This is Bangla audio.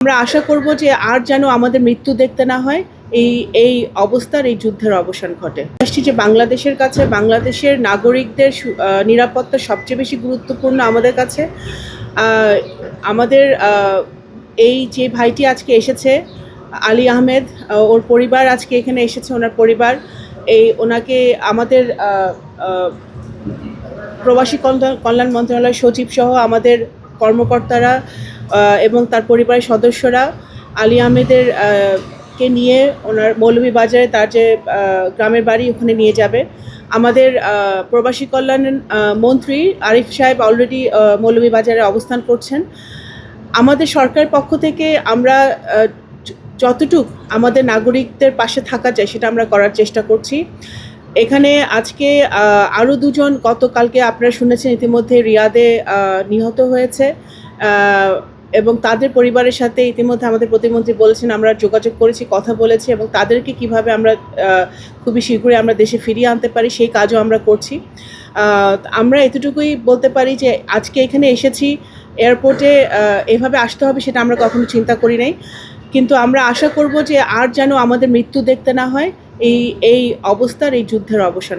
আমরা আশা করব যে আর যেন আমাদের মৃত্যু দেখতে না হয়, এই অবস্থার এই যুদ্ধের অবসান ঘটে। আসছি যে বাংলাদেশের কাছে বাংলাদেশের নাগরিকদের নিরাপত্তা সবচেয়ে বেশি গুরুত্বপূর্ণ আমাদের কাছে। আমাদের এই যে ভাইটি আজকে এসেছে, আলী আহমেদ, ওর পরিবার আজকে এখানে এসেছে, ওনার পরিবার ওনাকে আমাদের প্রবাসী কল্যাণ মন্ত্রণালয়ের সচিব সহ আমাদের কর্মকর্তারা এবং তার পরিবারের সদস্যরা আলী আহমেদের কে নিয়ে ওনার মৌলভীবাজারে তার যে গ্রামের বাড়ি ওখানে নিয়ে যাবে। আমাদের প্রবাসী কল্যাণ মন্ত্রী আরিফ সাহেব অলরেডি মৌলভীবাজারে অবস্থান করছেন। আমাদের সরকারের পক্ষ থেকে আমরা যতটুক আমাদের নাগরিকদের পাশে থাকা যায় সেটা আমরা করার চেষ্টা করছি। এখানে আজকে আরও দুজন গতকালকে আপনারা শুনেছেন ইতিমধ্যে রিয়াদে নিহত হয়েছে, এবং তাদের পরিবারের সাথে ইতিমধ্যে আমাদের প্রতিমন্ত্রী বলেছেন আমরা যোগাযোগ করেছি, কথা বলেছি, এবং তাদেরকে কিভাবে আমরা খুবই শীঘ্রই আমরা দেশে ফিরিয়ে আনতে পারি সেই কাজও আমরা করছি। আমরা এতটুকুই বলতে পারি যে আজকে এখানে এসেছি, এয়ারপোর্টে এভাবে আসতে হবে সেটা আমরা কখনো চিন্তা করি নাই, কিন্তু আমরা আশা করব যে আর যেন আমাদের মৃত্যু দেখতে না হয়, এই অবস্থার এই যুদ্ধের অবসান।